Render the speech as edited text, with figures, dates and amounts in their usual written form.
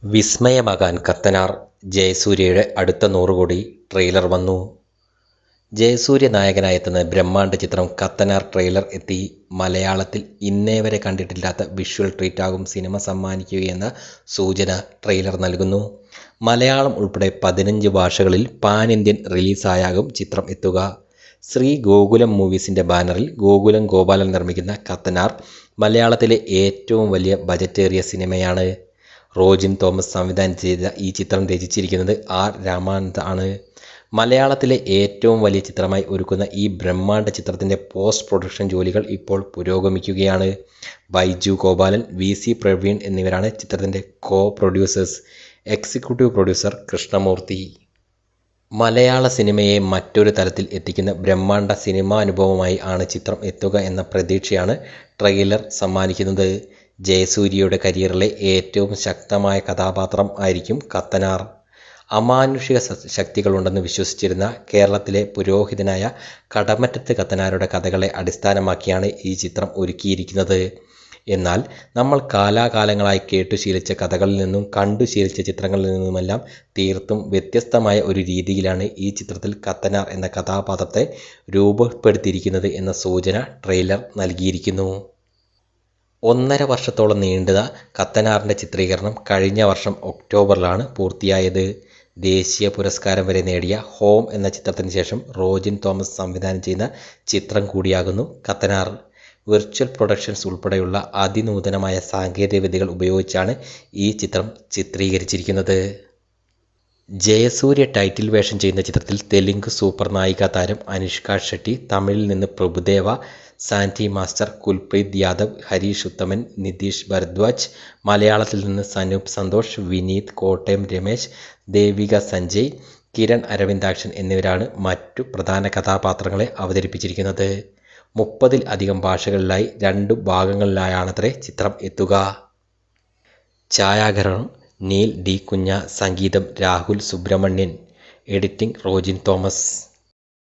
വിസ്മയമാകാൻ കത്തനാർ ജയസൂര്യയുടെ അടുത്ത 100 കോടി ട്രെയിലർ വന്നു. ജയസൂര്യ നായകനായെത്തുന്ന ബ്രഹ്മാണ്ഡ ചിത്രം കത്തനാർ ട്രെയിലർ എത്തി. മലയാളത്തിൽ ഇന്നേവരെ കണ്ടിട്ടില്ലാത്ത വിഷ്വൽ ട്രീറ്റാകും സിനിമ സമ്മാനിക്കുകയെന്ന സൂചന ട്രെയിലർ നൽകുന്നു. മലയാളം ഉൾപ്പെടെ 15 ഭാഷകളിൽ പാൻ ഇന്ത്യൻ റിലീസായാകും ചിത്രം എത്തുക. ശ്രീ ഗോകുലം മൂവീസിന്റെ ബാനറിൽ ഗോകുലം ഗോപാലൻ നിർമ്മിക്കുന്ന കത്തനാർ മലയാളത്തിലെ ഏറ്റവും വലിയ ബജറ്റേറിയ സിനിമയാണ്. റോജിൻ തോമസ് സംവിധാനം ചെയ്ത ഈ ചിത്രം രചിച്ചിരിക്കുന്നത് ആർ രാമാനന്ദ് ആണ്. മലയാളത്തിലെ ഏറ്റവും വലിയ ചിത്രമായി ഒരുക്കുന്ന ഈ ബ്രഹ്മാണ്ഡ ചിത്രത്തിൻ്റെ പോസ്റ്റ് പ്രൊഡക്ഷൻ ജോലികൾ ഇപ്പോൾ പുരോഗമിക്കുകയാണ്. ബൈജു ഗോപാലൻ, VC പ്രവീൺ എന്നിവരാണ് ചിത്രത്തിൻ്റെ പ്രൊഡ്യൂസേഴ്സ്. Executive producer Krishnamurthy. മലയാള സിനിമയെ മറ്റൊരു തലത്തിൽ എത്തിക്കുന്ന ബ്രഹ്മാണ്ഡ സിനിമാനുഭവമായി ആണ് ചിത്രം എത്തുക എന്ന പ്രതീക്ഷയാണ് ട്രെയിലർ സമ്മാനിക്കുന്നത്. ജയസൂര്യയുടെ കരിയറിലെ ഏറ്റവും ശക്തമായ കഥാപാത്രം ആയിരിക്കും കത്തനാർ. അമാനുഷിക ശക്തികളുണ്ടെന്ന് വിശ്വസിച്ചിരുന്ന കേരളത്തിലെ പുരോഹിതനായ കടമറ്റത്ത് കത്തനാരുടെ കഥകളെ അടിസ്ഥാനമാക്കിയാണ് ഈ ചിത്രം ഒരുക്കിയിരിക്കുന്നത്. എന്നാൽ നമ്മൾ കാലാകാലങ്ങളായി കേട്ടുശീലിച്ച കഥകളിൽ നിന്നും കണ്ടുശീലിച്ച ചിത്രങ്ങളിൽ നിന്നുമെല്ലാം തീർത്തും വ്യത്യസ്തമായ ഒരു രീതിയിലാണ് ഈ ചിത്രത്തിൽ കത്തനാർ എന്ന കഥാപാത്രത്തെ രൂപപ്പെടുത്തിയിരിക്കുന്നത് എന്ന സൂചന ട്രെയിലർ നൽകിയിരിക്കുന്നു. 1.5 വർഷത്തോളം നീണ്ട കത്തനാറിൻ്റെ ചിത്രീകരണം കഴിഞ്ഞ വർഷം ഒക്ടോബറിലാണ് പൂർത്തിയായത്. ദേശീയ പുരസ്കാരം വരെ നേടിയ ഹോം എന്ന ചിത്രത്തിന് ശേഷം റോജിൻ തോമസ് സംവിധാനം ചെയ്യുന്ന ചിത്രം കൂടിയാകുന്നു കത്തനാർ. വിർച്വൽ പ്രൊഡക്ഷൻസ് ഉൾപ്പെടെയുള്ള അതിനൂതനമായ സാങ്കേതിക വിദ്യകൾ ഉപയോഗിച്ചാണ് ഈ ചിത്രം ചിത്രീകരിച്ചിരിക്കുന്നത്. ജയസൂര്യ ടൈറ്റിൽ വേഷം ചെയ്യുന്ന ചിത്രത്തിൽ തെലുങ്ക് സൂപ്പർ നായിക താരം അനുഷ്ക ഷെട്ടി, തമിഴിൽ നിന്ന് പ്രഭുദേവ, സാന്റി മാസ്റ്റർ, കുൽപ്രീത് യാദവ്, ഹരീഷ് ഉത്തമൻ, നിതീഷ് ഭരദ്വാജ്, മലയാളത്തിൽ നിന്ന് സനൂപ് സന്തോഷ്, വിനീത്, കോട്ടയം രമേശ്, ദേവിക സഞ്ജയ്, കിരൺ അരവിന്ദാക്ഷൻ എന്നിവരാണ് മറ്റു പ്രധാന കഥാപാത്രങ്ങളെ അവതരിപ്പിച്ചിരിക്കുന്നത്. 30-ൽ അധികം ഭാഷകളിലായി 2 ഭാഗങ്ങളിലായാണത്രേ ചിത്രം എത്തുക. ഛായാഗ്രഹണം നീൽ ഡി കുഞ്ഞ, സംഗീതം രാഹുൽ സുബ്രഹ്മണ്യൻ, എഡിറ്റിംഗ് റോജിൻ തോമസ്.